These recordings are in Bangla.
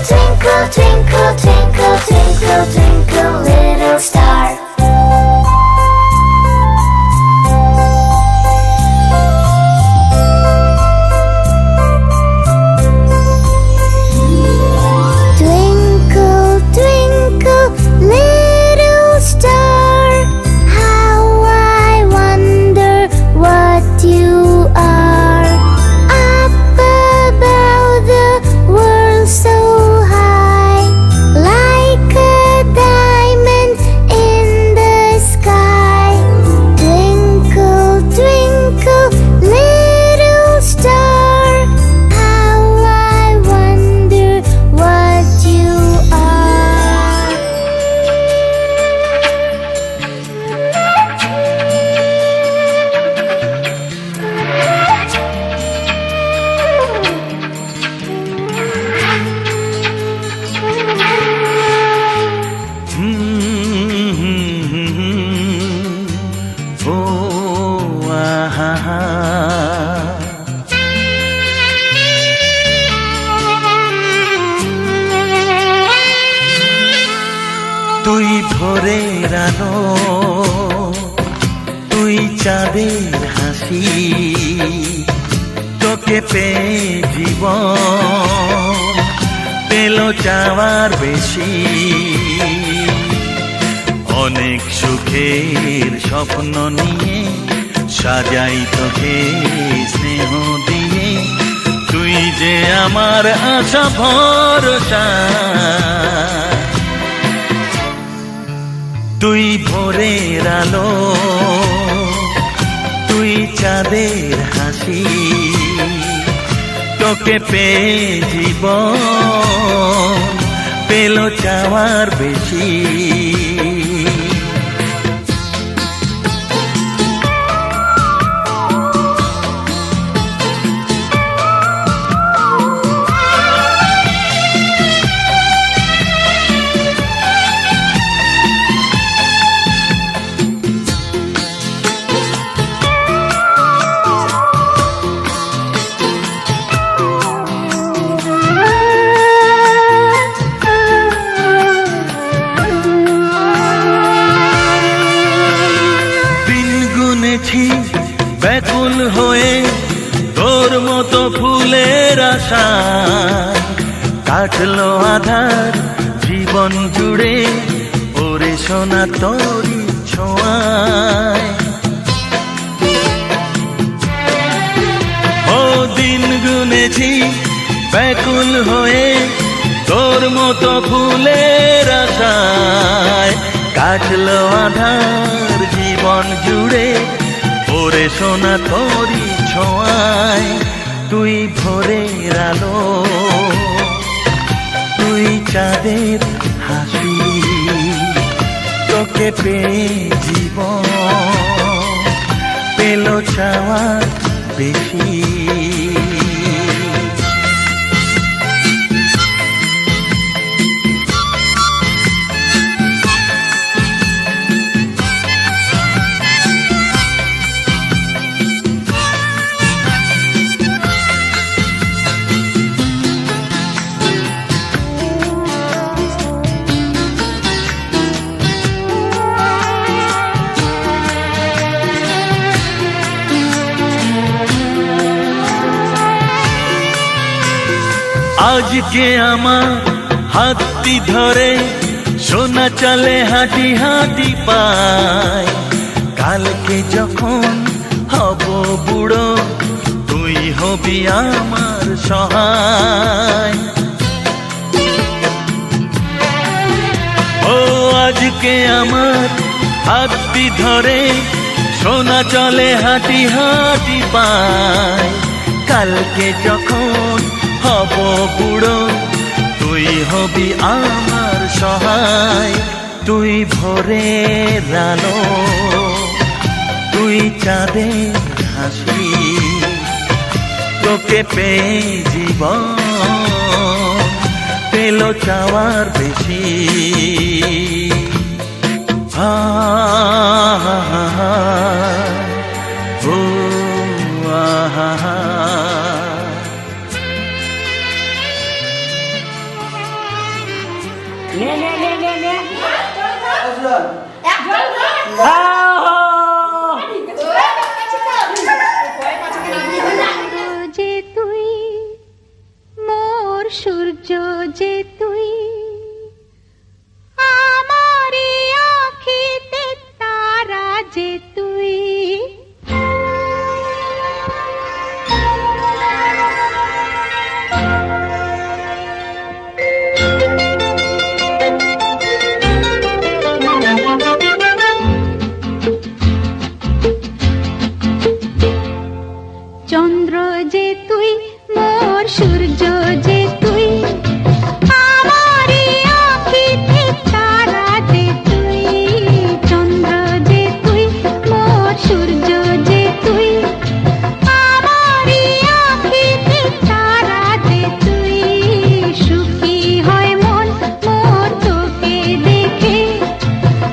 twinkle, twinkle, twinkle, twinkle, twinkle, little star. Twinkle, twinkle, little star, how I wonder what you are. Up above the world so high, like a diamond in the sky. Twinkle, twinkle, little star, how I wonder what you are. Oh, তুই ভোরের আলো, তুই চাঁদের হাসি, তোকে পেয়ে জীবন পেল চাওয়ার বেশি। অনেক সুখের স্বপ্ন নিয়ে সাজাই তোকে স্নেহ দিয়ে, তুই যে আমার আশা ভরসা। তুই ভোরের আলো, তুই চাঁদের হাসি, তোকে পেয়ে জীবন পেল চাওয়ার বেশি। ব্যাকুল হয়ে তোর মতো ফুলের আশা, কাটলো আধার জীবন জুড়ে ওরে সোনা তোরি ছোঁয়ায়। ও দিন গুনেছি ব্যাকুল হয়ে তোর মতো ফুলের আশায়, কাটলো আধার জীবন জুড়ে ওরে সোনা তোরি ছোঁয়ায়। তুই ভোরের আলো, তুই চাঁদের হাসি, তোকে পেয়ে জীবন পেল চাওয়ার বেশি। আজকে আমার হাতটি ধরে সোনা চলে হাঁটি হাঁটি পায়, কালকে যখন হব বুড়ো তুই হবি আমার সহায়। ও আজকে আমার হাতটি ধরে সোনা চলে হাঁটি হাঁটি পায়, কালকে যখন হব বুড়ো তুই হবি আমার সহায়। তুই ভোরের আলো, তুই চাঁদের হাসি, তোকে পেয়ে জীবন পেল চাওয়ার বেশি। ও আহা নে নে নে নে নে যে তুই মোর সূর্য যে তুই আমারে আঁখিতে তারা যে তুই চন্দ্র যে তুই মোর সূর্য যে তুই আমারে আঁখিতে তারা যে তুই চন্দ্র যে তুই মোর সূর্য যে তুই আমারে আঁখিতে তারা যে তুই সুখী হয় মন মোর তোকে দেখে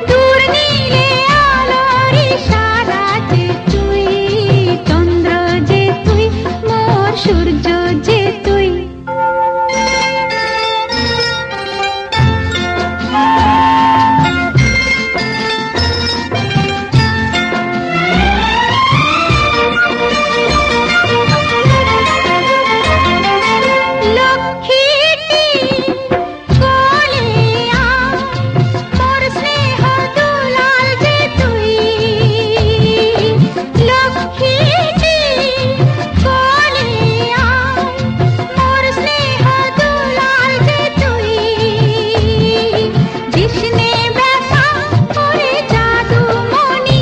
দূর নীলে আলোর ইশারা যে তুই চন্দ্র যে তুই মোর সূর্য যে তুই লক্ষ্মীটি কোলে আয় মোর স্নেহ দুলাল যে তুই লক্ষ্মীটি কোলে আয় মোর স্নেহ দুলাল যে তুই কৃষ্ণে ব্যথা করে জাদু মনি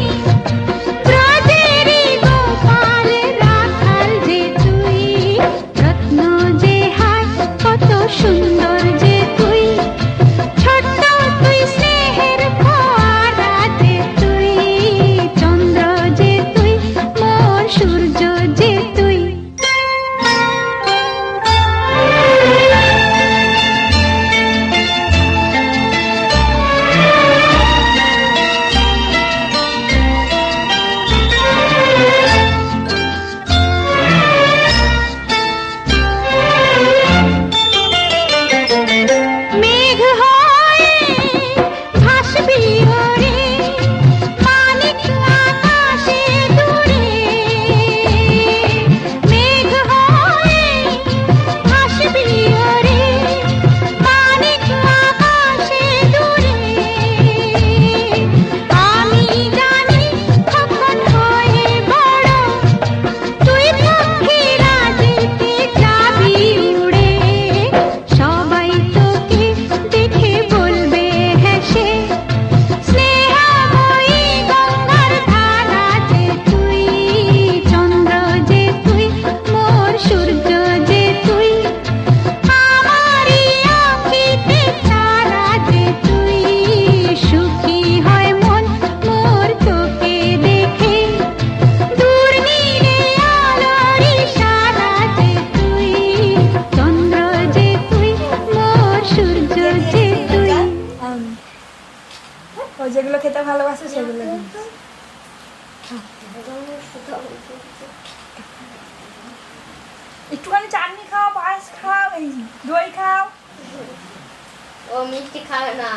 ব্রজেরি গোপাল রাখাল যে তুই রত্ন যে হায় কত সুন্দর যে তুই ছোট্ট তুই স্নেহের ফোয়ারা যে তুই চন্দ্র যে তুই মোর সূর্য যে তুই মেঘ হয়ে ভাসবি ওরে মানিক আকাশে দূরে মেঘ হয়ে ভাসবি ওরে মানিক আকাশে দূরে আমি জানি কখন হয়ে বড় তুই পক্ষীরা যেতে যাবি উড়ে সবাই তোকে দেখে বলবে হেসে স্নেহময়ী গঙ্গার ধারা যে তুই চন্দ্র যে তুই মোর সূর্য যে তুই আমারি আঁখিতে তারা যে তুই সুখী হয় মন মোর তোকে দেখে দূর নীলে আলোর ইশারা যে তুই চন্দ্র যে তুই মোর সূর্য যে তুই ও যেগুলো খেতে ভালোবাসে সেগুলো দিন। একটুখানি চাটনি খাও পায়েস খাও এই দই খাও ও মিষ্টি খাবে না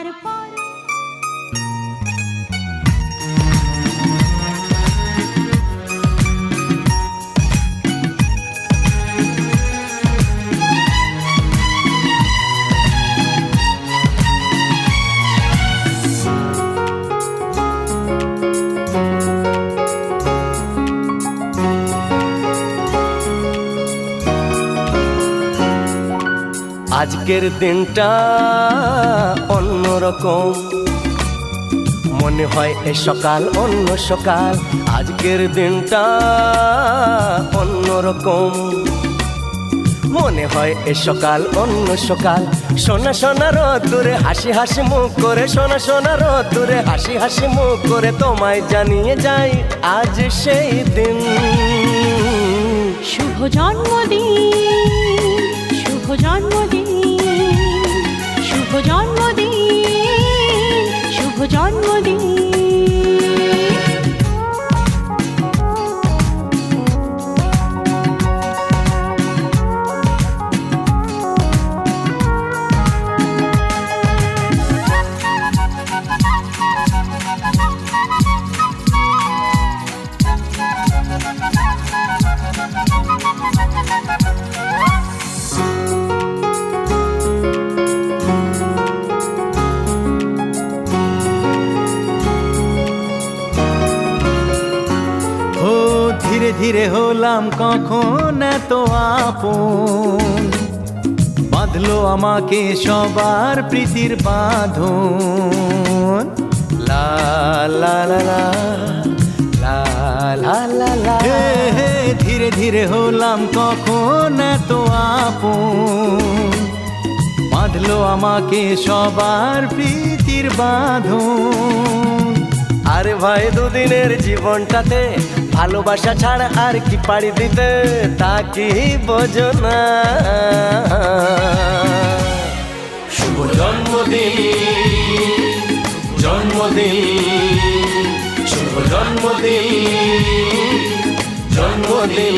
তারপর আজকের দিনটা অন্যরকম, মনে হয় এ সকাল অন্য সকাল। আজকের দিনটা অন্যরকম, মনে হয় এ সকাল অন্য সকাল। সোনা সোনা রোদ্দুরে হাসি হাসি মুখ করে, সোনা সোনা রোদ্দুরে হাসি হাসি মুখ করে তোমায় জানিয়ে যাই আজ সেই দিন। শুভ জন্মদিন, শুভ জন্মদিন, শুভ জন্মদিন, শুভ জন্মদিন। ধীরে ধীরে হলাম কখন এত আপন, বাঁধলো আমাকে সবার প্রীতির বাঁধন। লা লা লা লা লা লা লা লা। হে হে, ধীরে ধীরে হলাম কখন এত আপন, বাঁধলো আমাকে সবার প্রীতির বাঁধন। আরে ভাই দুদিনের জীবনটাতে ভালোবাসা ছাড়া আর কি পাড়ি দিতে, তা কি বোঝো না? শুভ জন্মদিন, জন্মদিন, শুভ জন্মদিন, জন্মদিন।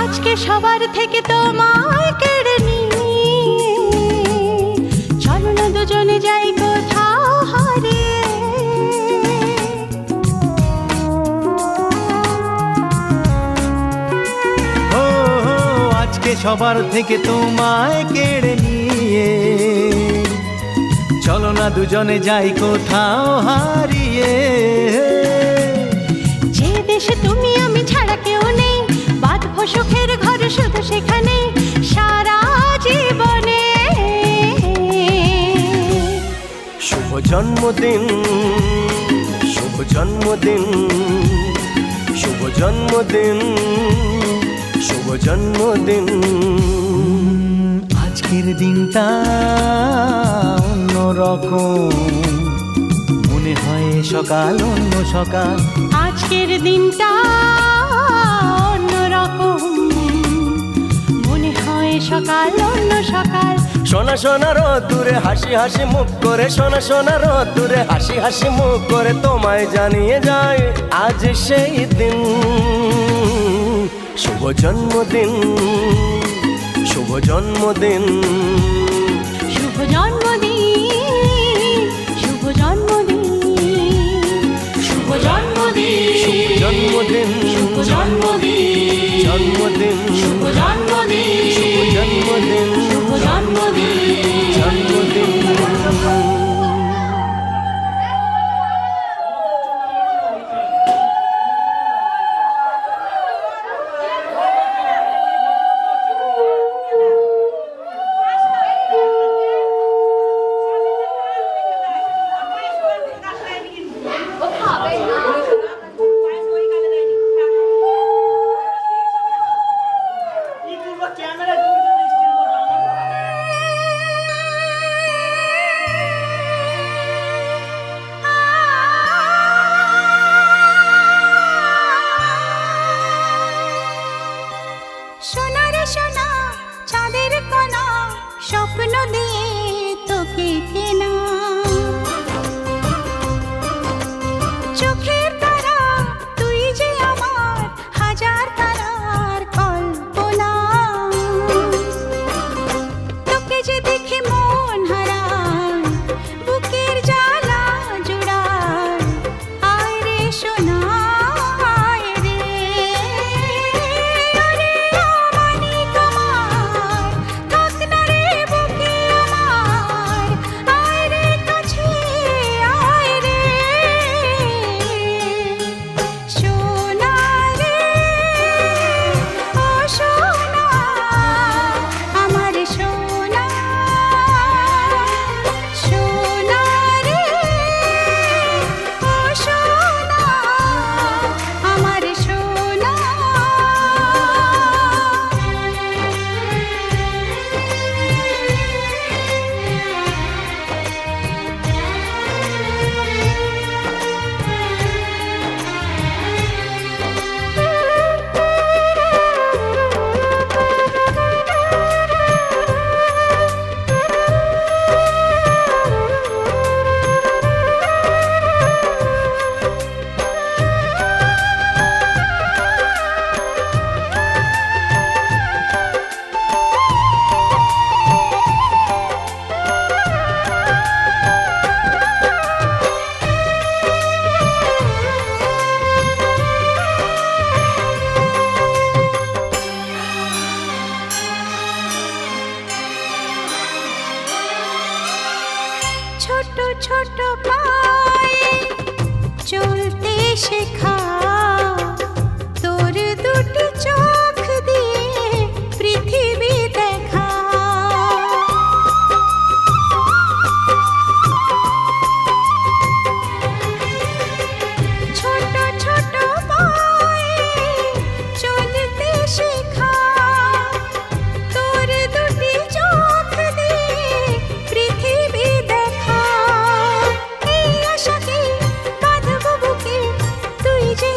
আজকে সবার থেকে তোমায় কেড়ে নিয়ে চলো না দুজনে যাই কোথাও হারিয়ে। ও আজকে সবার থেকে তোমায় কেড়ে নিয়ে চলো না দুজনে যাই কোথাও হারিয়ে। যে দেশে তুমি আমি ছাড়া কেউ নেই, বাঁধবো সুখের ঘর শুধু সেখানে সারা জীবনে। শুভ জন্মদিন, শুভ জন্মদিন, শুভ জন্মদিন, শুভ জন্মদিন। আজকের দিনটা অন্যরকম, মনে হয় সকাল অন্য সকাল। আজকের দিনটা অন্যরকম, মনে হয় সকাল অন্য সকাল। সোনা সোনা রোদ্দুরে হাসি হাসি মুখ করে, সোনা সোনা রোদ্দুরে হাসি হাসি মুখ করে তোমায় জানিয়ে যায় আজ সেই দিন। শুভ জন্মদিন, শুভ জন্মদিন, শুভ জন্মদিন, শুভ জন্মদিন, শুভ জন্মদিন, শুভ জন্মদিন, শুভ জন্মদিন, জন্মদিন, শুভ জন্মদিন, শুভ জন্মদিন, শুভ জন্মদিন, জন্মদিন। দিয়ে তোকে কেনা চোখের তারা তুই যে আমার হাজার তারার কল্পনা তোকে যে দেখে মন হারায় বুকের জ্বালা জুড়ায় আয় রে সোনা আয় রে আরে আমানি তোমার থাক না রে বুকে আমার আয় রে কাছে আয় রে সোনা রে ও সোনা আমার সোনা সোনা রে ও সোনা আমার সোনা ছোট ছোট পায়ে চলতে শেখা তোর দুটি চোখ দিয়ে পৃথিবী দেখা ছোট ছোট পায়ে চলতে শেখা তোর দুটি চোখ দিয়ে পৃথিবী দেখা এই আশাকে বাঁধব বুকে তুই যে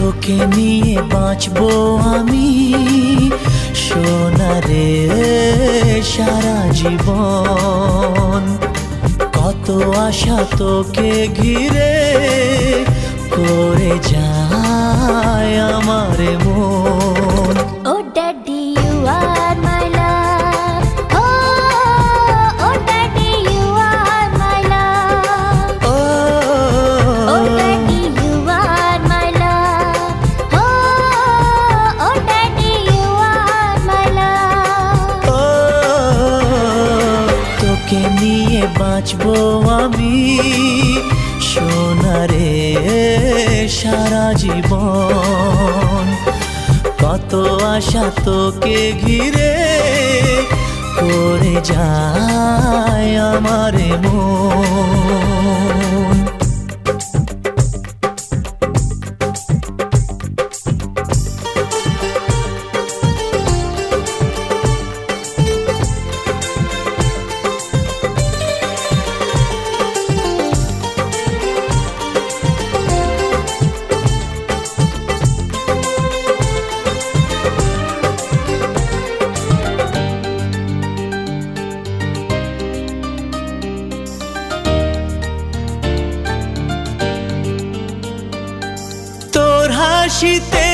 তোকে নিয়ে বাঁচবো আমি সোনারে সারা জীবন। কত আশা তোকে ঘিরে করে যায় আমার মন। Oh daddy, you are my love. Oh, oh daddy, you are my love. Oh daddy, you are my love. Oh, oh daddy, you are my love. তোকে নিয়ে বাঁচবো আমি সোনারে সারা জীবন। কত আশা তোকে ঘিরে করে যায় আমার মন। হাসিতে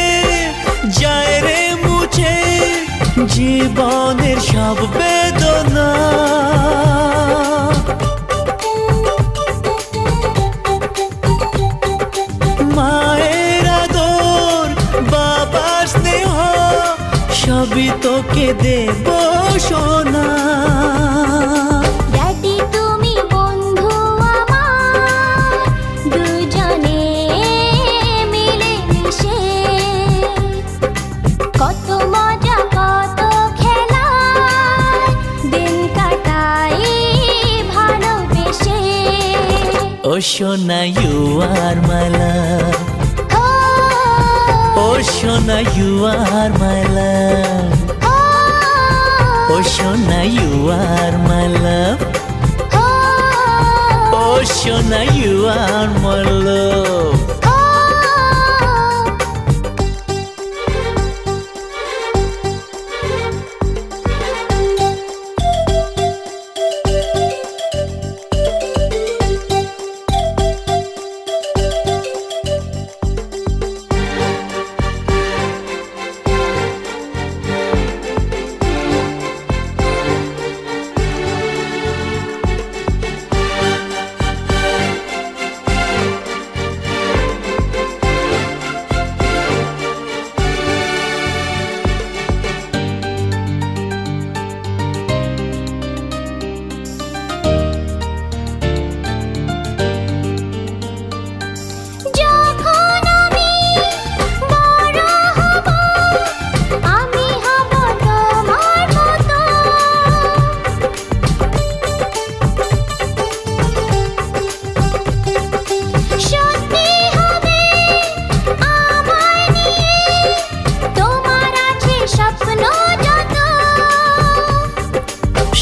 যায় রে মুছে জীবনের সব বেদনা। মায়ের আদর বাবার স্নেহ সবই তোকে দেব সোনা। Daddy, তুমি বন্ধু আমার, দুজনে মিলে মিশে কত মজা কত খেলা দিন কাটাই ভালোবেসে। ও সোনা ইউ আর মাই লাভ, ও সোনা ইউ আর মাই লাভ, ও সোনা ইউ আর মাই লাভ, ও সোনা ইউ আর মাই লাভ।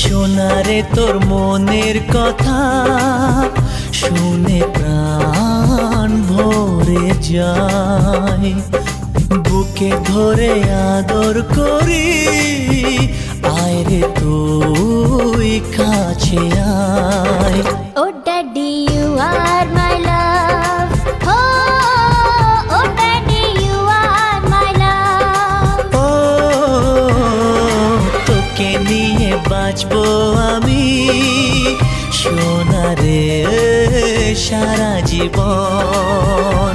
সোনারে তোর মনের কথা শুনে প্রাণ ভরে যায়, বুকে ধরে আদর করি আয় রে তুই কাছে আয়। Oh daddy, you are my love. Oh, oh daddy, you are my love. ও তোকে নিয়ে বাঁচবো আমি সোনারে সারা জীবন।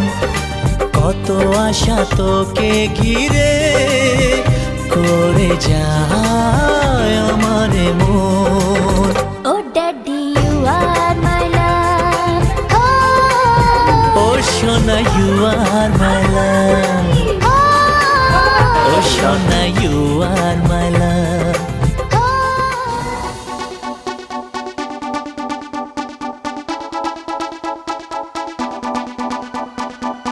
কত আশা তোকে ঘিরে করে যায় আমার মন। Oh daddy, you are my love. ও সোনা ইউ আর মাই লাভ, ও সোনা ইউ আর মাই লাভ।